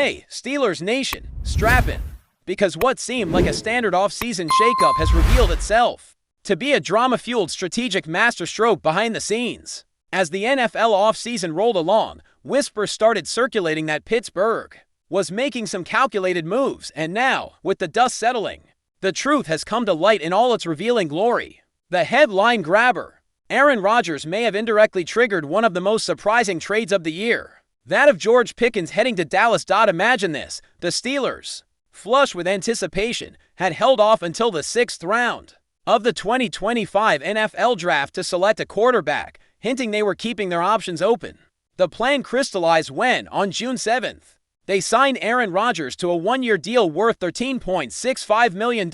Okay, Steelers Nation, strap in. Because what seemed like a standard off-season shakeup has revealed itself to be a drama-fueled strategic masterstroke behind the scenes. As the NFL offseason rolled along, whispers started circulating that Pittsburgh was making some calculated moves, and now, with the dust settling, the truth has come to light in all its revealing glory. The headline grabber: Aaron Rodgers may have indirectly triggered one of the most surprising trades of the year. That of George Pickens heading to Dallas. Imagine this: the Steelers, flush with anticipation, had held off until the 6th round of the 2025 NFL Draft to select a quarterback, hinting they were keeping their options open. The plan crystallized when, on June 7th, they signed Aaron Rodgers to a one-year deal worth $13.65 million,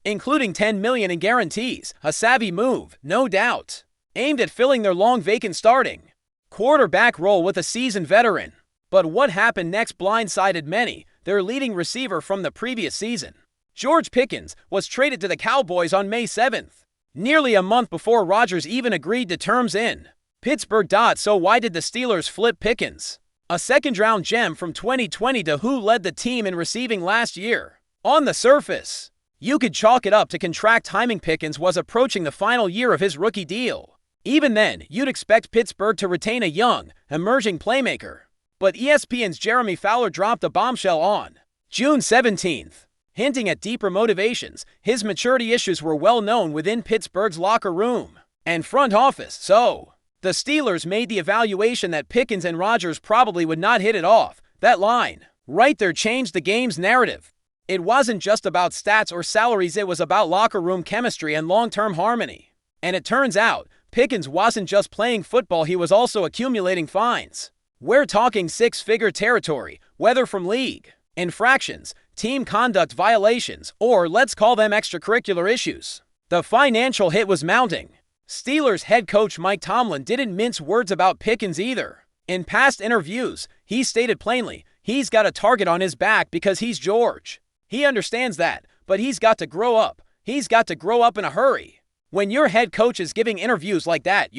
including $10 million in guarantees. A savvy move, no doubt, aimed at filling their long vacant starting quarterback role with a seasoned veteran. But what happened next blindsided many. Their leading receiver from the previous season, George Pickens, was traded to the Cowboys on May 7th, nearly a month before Rodgers even agreed to terms in Pittsburgh. So why did the Steelers flip Pickens, a second-round gem from 2020, to who led the team in receiving last year? On the surface, you could chalk it up to contract timing. Pickens was approaching the final year of his rookie deal. Even then, you'd expect Pittsburgh to retain a young, emerging playmaker. But ESPN's Jeremy Fowler dropped a bombshell on June 17th, hinting at deeper motivations. His maturity issues were well known within Pittsburgh's locker room and front office, so the Steelers made the evaluation that Pickens and Rodgers probably would not hit it off. That line right there changed the game's narrative. It wasn't just about stats or salaries, it was about locker room chemistry and long-term harmony. And it turns out, Pickens wasn't just playing football, he was also accumulating fines. We're talking six-figure territory, whether from league infractions, team conduct violations, or let's call them extracurricular issues. The financial hit was mounting. Steelers head coach Mike Tomlin didn't mince words about Pickens either. In past interviews, he stated plainly, he's got a target on his back because he's George. He understands that, but he's got to grow up. He's got to grow up in a hurry. When your head coach is giving interviews like that,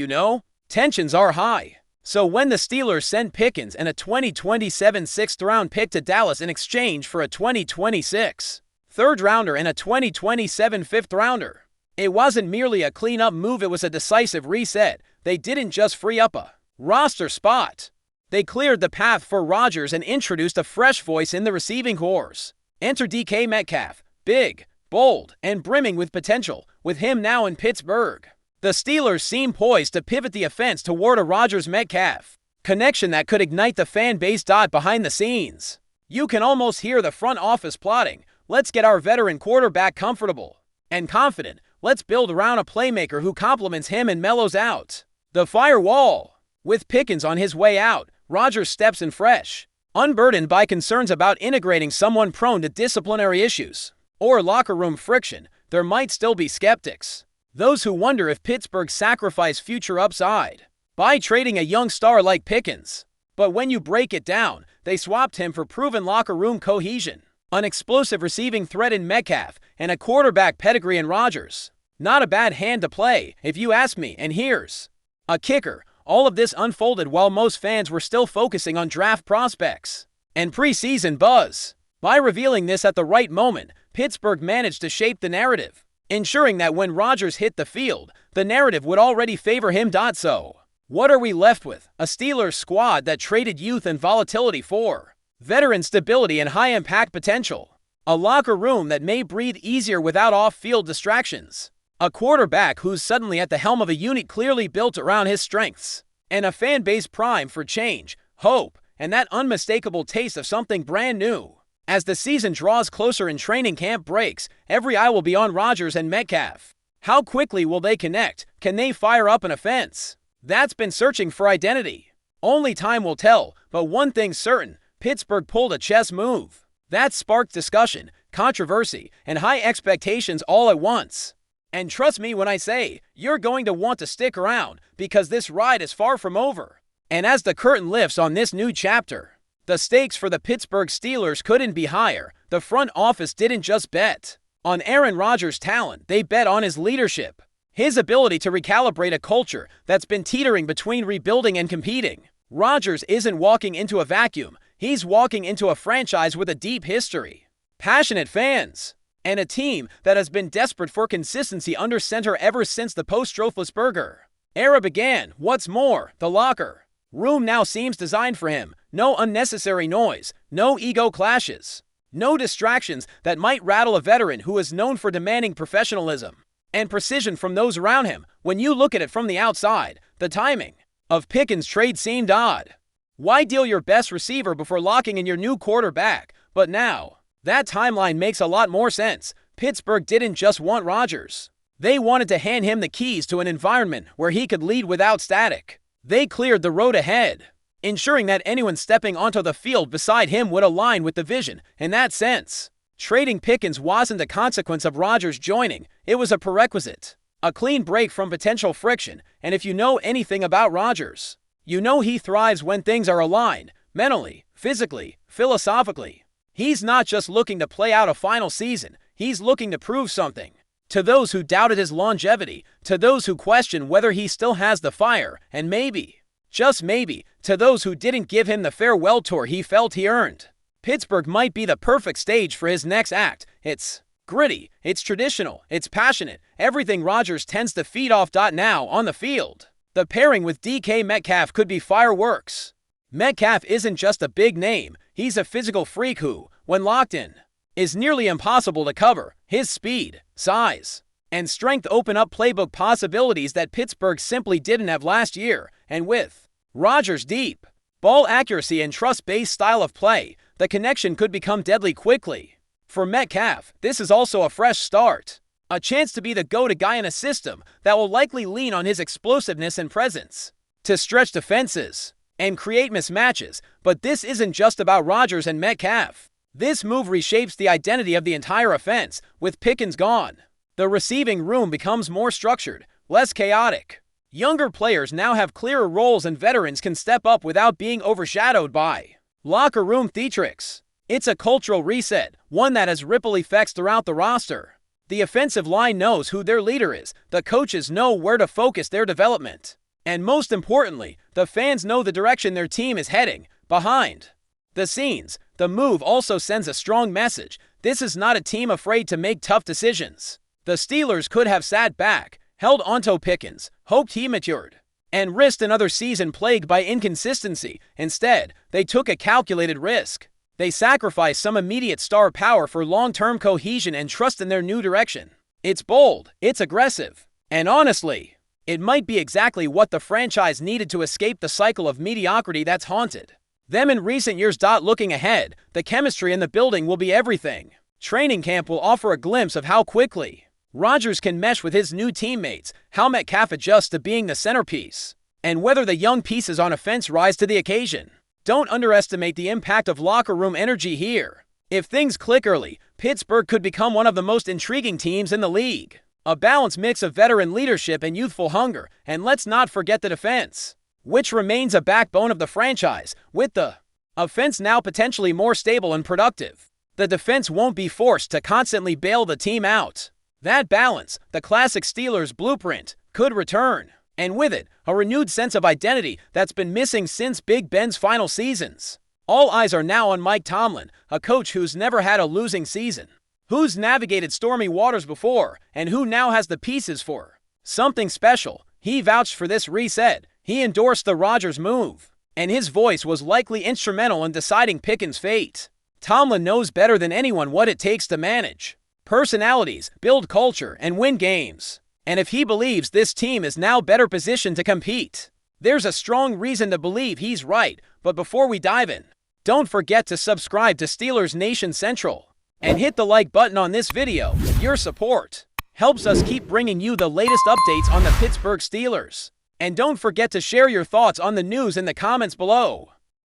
tensions are high. So when the Steelers sent Pickens and a 2027 6th-round pick to Dallas in exchange for a 2026 3rd-rounder and a 2027 5th-rounder, it wasn't merely a clean-up move, it was a decisive reset. They didn't just free up a roster spot. They cleared the path for Rodgers and introduced a fresh voice in the receiving corps. Enter DK Metcalf, big, bold, and brimming with potential, with him now in Pittsburgh. The Steelers seem poised to pivot the offense toward a Rodgers-Metcalf connection that could ignite the fan base. Behind the scenes, you can almost hear the front office plotting. Let's get our veteran quarterback comfortable and confident. Let's build around a playmaker who complements him and mellows out the firewall. With Pickens on his way out, Rodgers steps in fresh, unburdened by concerns about integrating someone prone to disciplinary issues or locker room friction. There might still be skeptics, those who wonder if Pittsburgh sacrificed future upside by trading a young star like Pickens. But when you break it down, they swapped him for proven locker room cohesion, an explosive receiving threat in Metcalf, and a quarterback pedigree in Rodgers. Not a bad hand to play, if you ask me. And here's a kicker: all of this unfolded while most fans were still focusing on draft prospects and preseason buzz. By revealing this at the right moment, Pittsburgh managed to shape the narrative, ensuring that when Rodgers hit the field, the narrative would already favor him. So, what are we left with? A Steelers squad that traded youth and volatility for veteran stability and high-impact potential. A locker room that may breathe easier without off-field distractions. A quarterback who's suddenly at the helm of a unit clearly built around his strengths. And a fan base primed for change, hope, and that unmistakable taste of something brand new. As the season draws closer and training camp breaks, every eye will be on Rodgers and Metcalf. How quickly will they connect? Can they fire up an offense that's been searching for identity? Only time will tell, but one thing's certain: Pittsburgh pulled a chess move that sparked discussion, controversy, and high expectations all at once. And trust me when I say, you're going to want to stick around, because this ride is far from over. And as the curtain lifts on this new chapter, the stakes for the Pittsburgh Steelers couldn't be higher. The front office didn't just bet on Aaron Rodgers' talent, they bet on his leadership, his ability to recalibrate a culture that's been teetering between rebuilding and competing. Rodgers isn't walking into a vacuum. He's walking into a franchise with a deep history, passionate fans, and a team that has been desperate for consistency under center ever since the post-Roethlisberger era began. What's more, the locker room now seems designed for him. No unnecessary noise, no ego clashes, no distractions that might rattle a veteran who is known for demanding professionalism and precision from those around him. When you look at it from the outside, the timing of Pickens' trade seemed odd. Why deal your best receiver before locking in your new quarterback? But now, that timeline makes a lot more sense. Pittsburgh didn't just want Rodgers. They wanted to hand him the keys to an environment where he could lead without static. They cleared the road ahead, ensuring that anyone stepping onto the field beside him would align with the vision. In that sense, trading Pickens wasn't a consequence of Rodgers joining, it was a prerequisite. A clean break from potential friction, and if you know anything about Rodgers, you know he thrives when things are aligned, mentally, physically, philosophically. He's not just looking to play out a final season, he's looking to prove something. To those who doubted his longevity, to those who question whether he still has the fire, and maybe, just maybe, to those who didn't give him the farewell tour he felt he earned, Pittsburgh might be the perfect stage for his next act. It's gritty, it's traditional, it's passionate, everything Rodgers tends to feed off. Now, on the field, the pairing with DK Metcalf could be fireworks. Metcalf isn't just a big name, he's a physical freak who, when locked in, is nearly impossible to cover. His speed, size, and strength open up playbook possibilities that Pittsburgh simply didn't have last year, and with Rodgers' deep ball accuracy and trust-based style of play, the connection could become deadly quickly. For Metcalf, this is also a fresh start, a chance to be the go-to guy in a system that will likely lean on his explosiveness and presence to stretch defenses and create mismatches. But this isn't just about Rodgers and Metcalf. This move reshapes the identity of the entire offense. With Pickens gone, the receiving room becomes more structured, less chaotic. Younger players now have clearer roles and veterans can step up without being overshadowed by locker room theatrics. It's a cultural reset, one that has ripple effects throughout the roster. The offensive line knows who their leader is, the coaches know where to focus their development, and most importantly, the fans know the direction their team is heading. Behind the scenes, the move also sends a strong message. This is not a team afraid to make tough decisions. The Steelers could have sat back, held onto Pickens, hoped he matured, and risked another season plagued by inconsistency. Instead, they took a calculated risk. They sacrificed some immediate star power for long-term cohesion and trust in their new direction. It's bold, it's aggressive, and honestly, it might be exactly what the franchise needed to escape the cycle of mediocrity that's haunted them in recent years. Looking ahead, the chemistry in the building will be everything. Training camp will offer a glimpse of how quickly Rodgers can mesh with his new teammates, how Metcalf adjusts to being the centerpiece, and whether the young pieces on offense rise to the occasion. Don't underestimate the impact of locker room energy here. If things click early, Pittsburgh could become one of the most intriguing teams in the league. A balanced mix of veteran leadership and youthful hunger. And let's not forget the defense, which remains a backbone of the franchise. With the offense now potentially more stable and productive, the defense won't be forced to constantly bail the team out. That balance, the classic Steelers blueprint, could return, and with it, a renewed sense of identity that's been missing since Big Ben's final seasons. All eyes are now on Mike Tomlin, a coach who's never had a losing season, who's navigated stormy waters before, and who now has the pieces for something special. He vouched for this reset. He endorsed the Rodgers move, and his voice was likely instrumental in deciding Pickens' fate. Tomlin knows better than anyone what it takes to manage personalities, build culture, and win games. And if he believes this team is now better positioned to compete, there's a strong reason to believe he's right. But before we dive in, don't forget to subscribe to Steelers Nation Central and hit the like button on this video. Your support helps us keep bringing you the latest updates on the Pittsburgh Steelers. And don't forget to share your thoughts on the news in the comments below.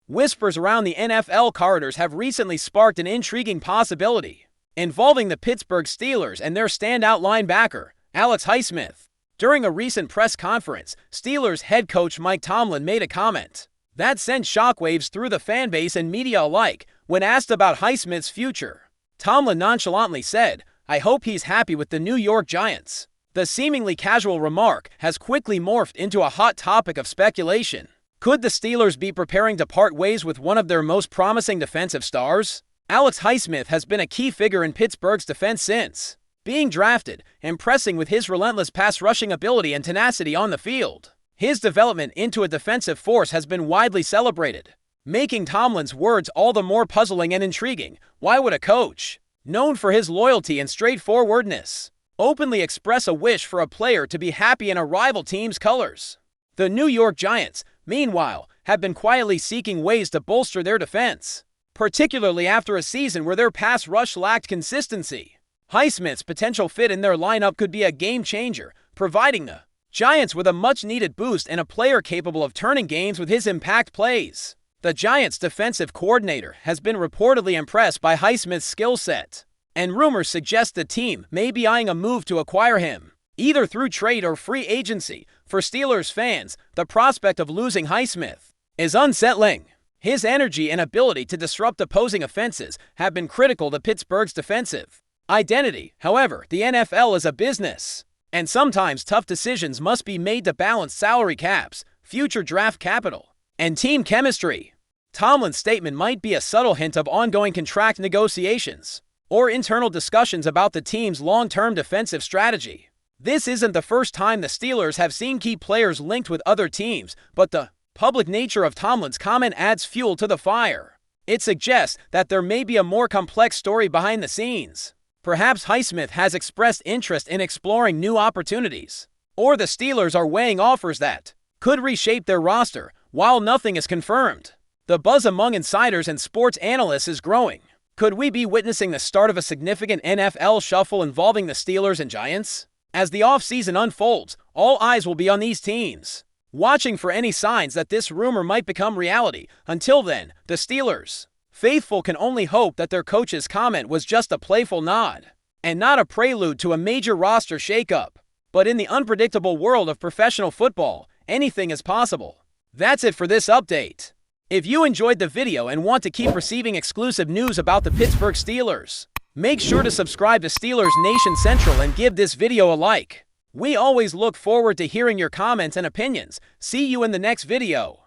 Whispers around the NFL corridors have recently sparked an intriguing possibility involving the Pittsburgh Steelers and their standout linebacker, Highsmith. During a recent press conference, Steelers head coach Mike Tomlin made a comment that sent shockwaves through the fanbase and media alike. When asked about Highsmith's future, Tomlin nonchalantly said, "I hope he's happy with the New York Giants." The seemingly casual remark has quickly morphed into a hot topic of speculation. Could the Steelers be preparing to part ways with one of their most promising defensive stars? Highsmith has been a key figure in Pittsburgh's defense since being drafted, impressing with his relentless pass-rushing ability and tenacity on the field. His development into a defensive force has been widely celebrated, making Tomlin's words all the more puzzling and intriguing. Why would a coach, known for his loyalty and straightforwardness, openly express a wish for a player to be happy in a rival team's colors? The New York Giants, meanwhile, have been quietly seeking ways to bolster their defense, particularly after a season where their pass rush lacked consistency. Highsmith's potential fit in their lineup could be a game-changer, providing the Giants with a much-needed boost and a player capable of turning games with his impact plays. The Giants' defensive coordinator has been reportedly impressed by Highsmith's skill set, and rumors suggest the team may be eyeing a move to acquire him, either through trade or free agency. For Steelers fans, the prospect of losing Highsmith is unsettling. His energy and ability to disrupt opposing offenses have been critical to Pittsburgh's defensive identity. However, the NFL is a business, and sometimes tough decisions must be made to balance salary caps, future draft capital, and team chemistry. Tomlin's statement might be a subtle hint of ongoing contract negotiations or internal discussions about the team's long-term defensive strategy. This isn't the first time the Steelers have seen key players linked with other teams, but the public nature of Tomlin's comment adds fuel to the fire. It suggests that there may be a more complex story behind the scenes. Perhaps Highsmith has expressed interest in exploring new opportunities, or the Steelers are weighing offers that could reshape their roster. While nothing is confirmed, the buzz among insiders and sports analysts is growing. Could we be witnessing the start of a significant NFL shuffle involving the Steelers and Giants? As the offseason unfolds, all eyes will be on these teams, watching for any signs that this rumor might become reality. Until then, the Steelers faithful can only hope that their coach's comment was just a playful nod, and not a prelude to a major roster shakeup. But in the unpredictable world of professional football, anything is possible. That's it for this update. If you enjoyed the video and want to keep receiving exclusive news about the Pittsburgh Steelers, make sure to subscribe to Steelers Nation Central and give this video a like. We always look forward to hearing your comments and opinions. See you in the next video.